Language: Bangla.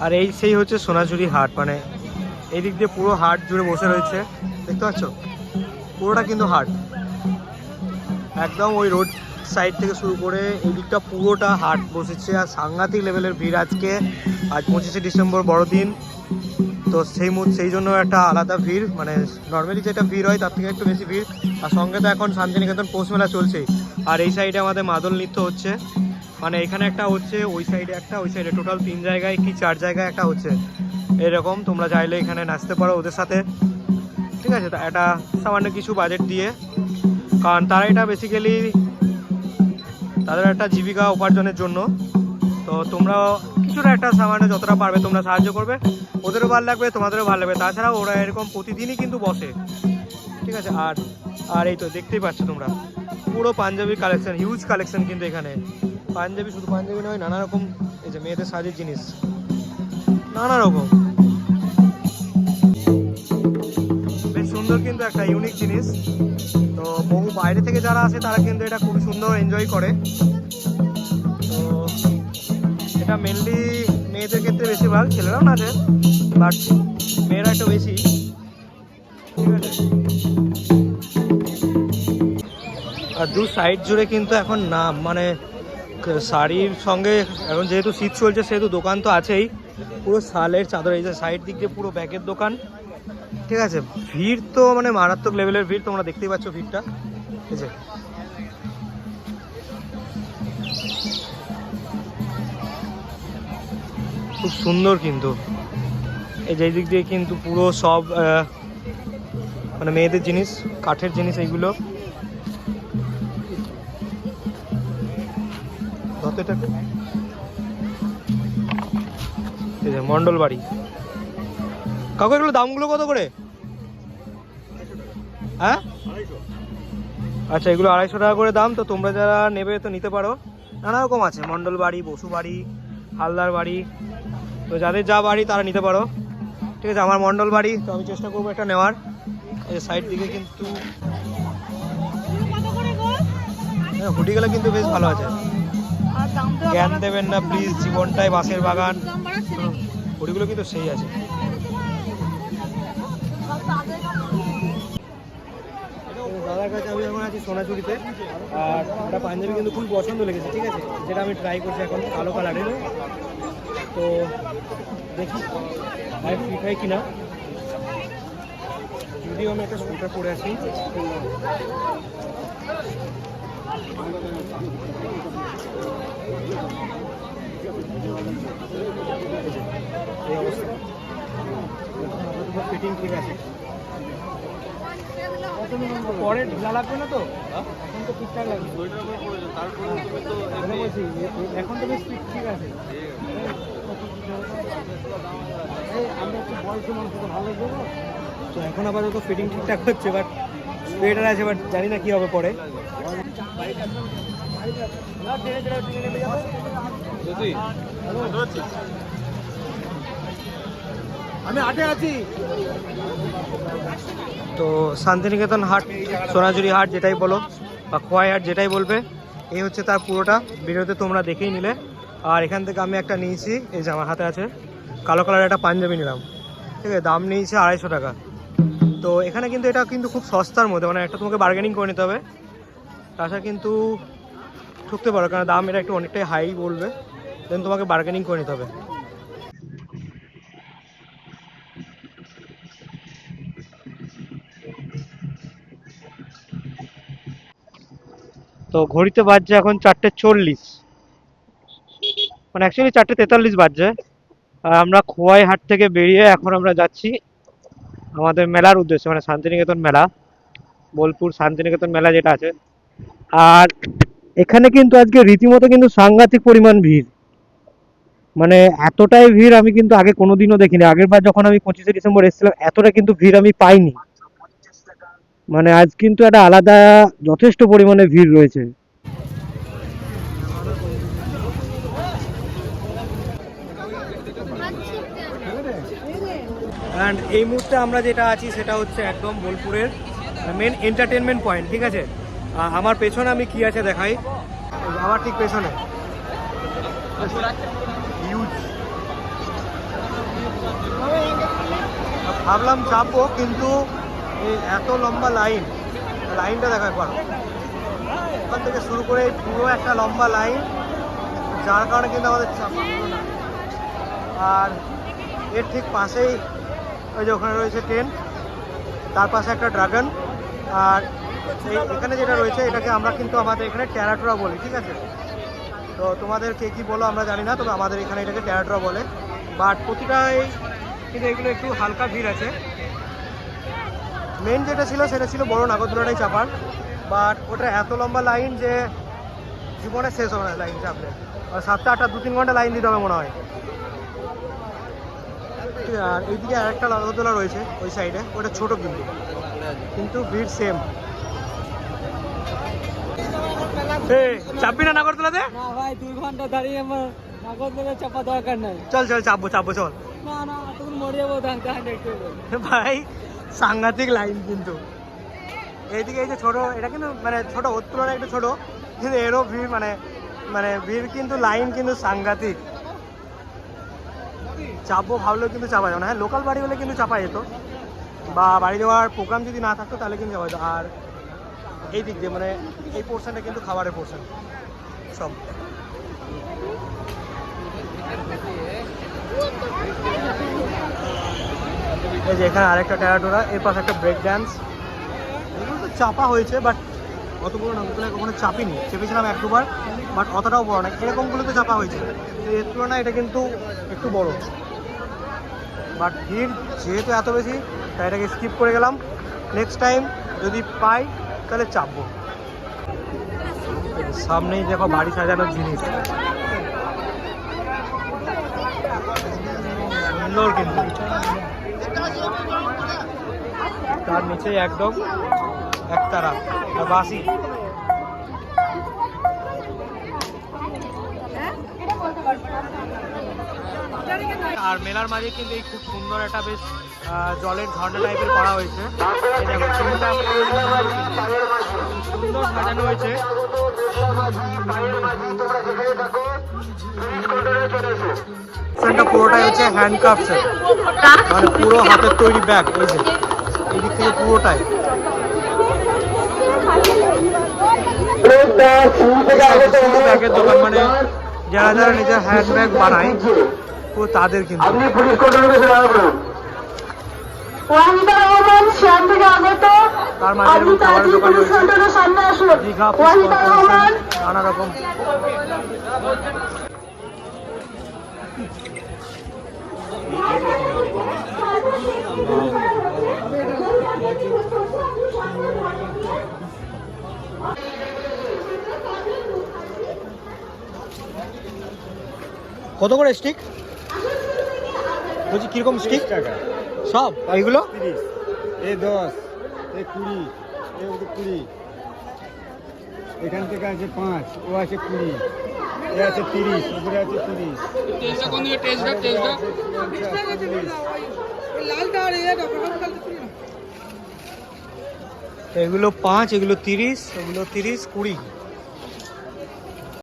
আর এই সেই হচ্ছে সোনাঝুরি হাট, মানে এই দিক দিয়ে পুরো হাট জুড়ে বসে রয়েছে, দেখতে পাচ্ছ পুরোটা কিন্তু হাট, একদম ওই রোড সাইড থেকে শুরু করে এই দিকটা পুরোটা হাট বসেছে। আর সাংঘাতিক লেভেলের ভিড় আজকে, আজ 25শে ডিসেম্বর বড়দিন, তো সেই জন্য একটা আলাদা ভিড়, মানে নর্মালি যেটা ভিড় হয় তার থেকে একটু বেশি ভিড়। আর সঙ্গে তো এখন শান্তিনিকেতন পৌষ মেলা চলছেই। আর এই সাইডে আমাদের মাদল নৃত্য হচ্ছে, মানে এখানে একটা হচ্ছে, ওই সাইডে একটা, ওই সাইডে টোটাল 3 জায়গায় কি 4 জায়গায় একটা হচ্ছে এরকম। তোমরা চাইলে এখানে নাচতে পারো ওদের সাথে, ঠিক আছে, একটা সামান্য কিছু বাজেট দিয়ে, কারণ তারা এটা বেসিক্যালি তাদের একটা জীবিকা উপার্জনের জন্য। তো তোমরাও কিছুটা একটা সামান্য যতটা পারবে তোমরা সাহায্য করবে, ওদেরও ভালো লাগবে তোমাদেরও ভালো লাগবে। তাছাড়াও ওরা এরকম প্রতিদিনই কিন্তু বসে, ঠিক আছে। আর আর এই তো দেখতেই পাচ্ছ তোমরা পুরো পাঞ্জাবির কালেকশন, হিউজ কালেকশন কিন্তু এখানে। পাঞ্জাবি, শুধু পাঞ্জাবি নয়, নানা রকম এই যে মেয়েদের সাজের জিনিস, নানা রকম, বেশ সুন্দর কিন্তু একটা ইউনিক জিনিস। তো বহু বাইরে থেকে যারা আসে তারা কিন্তু এটা খুব সুন্দর এনজয় করে। তো এটা মেনলি মেয়েদের ক্ষেত্রে বেশিরভাগ, ছেলেরাও নাচে বাট মেয়েরা একটু বেশি, ঠিক আছে। আর দু সাইড জুড়ে কিন্তু এখন না, মানে শাড়ির সঙ্গে এখন যেহেতু শীত চলছে সেহেতু দোকান তো আছেই, পুরো শালের চাদর, এই যে সাইড দিক দিয়ে পুরো ব্যাগের দোকান, ঠিক আছে। ভিড় তো মানে মারাত্মক লেভেলের ভিড়, তোমরা দেখতেই পাচ্ছ ভিড়টা, ঠিক আছে। খুব সুন্দর কিন্তু এই যে দিক দিয়ে কিন্তু পুরো সব মানে মেয়েদের জিনিস, কাঠের জিনিস এইগুলো। এই যে মন্ডল বাড়ি, কাকু এগুলো দামগুলো কত করে? হ্যাঁ, আচ্ছা, এগুলো 250 টাকা করে দাম। তো তোমরা যারা নেবে তো নিতে পারো, নানা রকম আছে, মন্ডল বাড়ি, বসু বাড়ি, হালদার বাড়ি, তো যাদের যা বাড়ি তারা নিতে পারো, ঠিক আছে। আমার মন্ডল বাড়ি, তো আমি চেষ্টা করবো একটা নেওয়ার। এই সাইড দিকে কিন্তু হুটি গেলে কিন্তু বেশ ভালো আছে। জ্ঞান দেবেন না প্লিজ, জীবনটাই বাঁশের বাগান, হুটিগুলো কিন্তু সেই আছে। দাদার কাছে আমি এখন আছি সোনাঝুরিতে, আর একটা পাঞ্জাবি কিন্তু খুব পছন্দ লেগেছে, ঠিক আছে, যেটা আমি ট্রাই করছি এখন, কালো কালারের। তো দেখি ভাই ফিট হয় কিনা, যদিও আমি একটা স্কুটার পরে আছি। এই অবস্থা, ফিটিং ঠিক আছে, পরে ঢিলা লাগবে না তো, এখন তো ঠিকঠাক লাগবে, এখন তো বেশ ঠিক আছে। তো এখন আপাতত ফিটিং ঠিকঠাক হচ্ছে, বাট স্পেটার আছে, বাট জানি না কি হবে পরে। আমি হাটে আছি। তো শান্তিনিকেতন হাট, সোনাঝুরি হাট যেটাই বলো বা খোয়াই হাট যেটাই বলবে, এই হচ্ছে তার পুরোটা। ভিডিওতে তোমরা দেখেই নিলে। আর এখান থেকে আমি একটা নিয়েছি, এই যে আমার হাতে আছে, কালো কালারের একটা পাঞ্জাবি নিলাম, ঠিক আছে, দাম নিয়েছে 250 টাকা। তো এখানে কিন্তু এটা কিন্তু খুব সস্তার মধ্যে, মানে একটা তোমাকে বার্গেনিং করে নিতে হবে, তাছাড়া কিন্তু ঠকতে পারো, কারণ দাম এটা একটু অনেকটাই হাই বলবে, দেন তোমাকে বার্গেনিং করে নিতে হবে। তো ঘড়িতে বাজছে এখন 4:40, মানে অ্যাকচুয়ালি 4:43 বাজছে। আর আমরা খোয়াই হাট থেকে বেরিয়ে এখন আমরা যাচ্ছি আমাদের মেলার উদ্দেশ্যে, মানে শান্তিনিকেতন মেলা, বোলপুর শান্তিনিকেতন মেলা যেটা আছে। আর এখানে কিন্তু আজকে রীতিমতো কিন্তু সাংঘাতিক পরিমাণ ভিড়, মানে এতটাই ভিড় আমি কিন্তু আগে কোনোদিনও দেখিনি। আগের বার যখন আমি 25শে ডিসেম্বর এসেছিলাম এতটা কিন্তু ভিড় আমি পাইনি, মানে আজ কিন্তু একটা আলাদা যথেষ্ট পরিমাণে ভিড় রয়েছে। অ্যান্ড এই মুহূর্তে আমরা যেটা আছি সেটা হচ্ছে একদম বোলপুরের মেন এন্টারটেনমেন্ট পয়েন্ট, ঠিক আছে। আমার পেছনে আমি কি আছে দেখাই, আমার ঠিক পেছনে হিউজ ভাবলাম চাপবো, কিন্তু এই এত লম্বা লাইনটা দেখা একবার, ওখান থেকে শুরু করে পুরো একটা লম্বা লাইন, যার কারণে কিন্তু আমাদের চাপা হলো না। আর এর ঠিক পাশেই ওই যে ওখানে রয়েছে ট্রেন, তার পাশে একটা ড্রাগন, আর এখানে যেটা রয়েছে এটাকে আমরা কিন্তু আমাদের এখানে ট্যারাটোরা বলি, ঠিক আছে? তো তোমাদের কে কী বলো আমরা জানি না, তবে আমাদের এখানে এটাকে ট্যারাটোরা বলে। বাট প্রতিটাই কিন্তু এগুলো একটু হালকা ভিড় আছে। মেন যেটা ছিল সেটা ছিল বড় নাগরদোলাটাই চাপার, বাট ওটা এত লম্বা লাইন যে জীবনে শেষ হবে না লাইন চাপলে, আর 7-8 2-3 ঘন্টা লাইন দিতে হবে মনে হয়। আর এইদিকে আরেকটা নাগরদোলা রয়েছে ওই সাইডে, ওটা ছোট কিন্তু ভিড় সেম। চাপবি না নাগরদোলাতে? না ভাই, 2 ঘন্টা দাঁড়িয়ে আমার নাগরদোলা চাপা দরকার নাই। চল চাপবো চল। না না, তখন মরে যাবো ভাই সাংঘাতিক লাইন কিন্তু। এইদিকে এই যে ছোট, এটা কিন্তু মানে ছোট, ওর তুলনায় একটু ছোট, কিন্তু এরও ভিড় মানে ভিড় কিন্তু, লাইন কিন্তু সাংঘাতিক। চাপবো ভাবলেও কিন্তু চাপা যাবে না। হ্যাঁ, লোকাল বাড়ি হলে কিন্তু চাপা যেত, বা বাড়ি যাওয়ার প্রোগ্রাম যদি না থাকতো তাহলে কিন্তু যাওয়া যেত। আর এই দিক দিয়ে মানে এই পোর্শনটা কিন্তু খাবারের পোর্শন সব। এই যে এখানে আরেকটা ট্যারাটোরা, এর পাশে একটা ব্রেক ড্যান্স। এগুলো তো চাপা হয়েছে, বাট অত বড় নাগরদোলায় কখনো চাপিনি। চেপেছিলাম 1-2 বার, বাট অতটাও বড় না। এরকমগুলো তো চাপা হয়েছে, তো এর তুলনায় এটা কিন্তু একটু বড়। বাট ভিড় যেহেতু এত বেশি, তাই এটাকে স্কিপ করে গেলাম। নেক্সট টাইম যদি পাই তাহলে চাপবো। সামনেই দেখো বাড়ি সাজানোর জিনিস, সুন্দর কিন্তু। তার নিচে একদম একতারা আর বাসি। আর মেলার মাঝে কিন্তু এই খুব সুন্দর একটা বেশ জলের ঝর্ণা টাইপের করা হয়েছে। সুন্দর সাজানো হয়েছে। পুরোটাই হচ্ছে হ্যান্ডক্রাফটসের, মানে পুরো হাতের তৈরি ব্যাগ। এই যে এই দিক থেকে পুরোটাই ব্যাগের দোকান, মানে যারা নিজের হ্যান্ড ব্যাগ বানায় পুরো তাদের কিন্তু। তার মাঝে এরকম খাবারের দোকান রয়েছে, দীঘা নানা রকম। কত করে স্টিক বলছি? কিরকম স্টিক? সব এইগুলো 30, এ 10, এ 20, এ 20, এখান থেকে আছে 5, ও আছে 20, এ আছে 30, উপরে আছে 30। এগুলো 5, এগুলো 30, এগুলো 30, 20।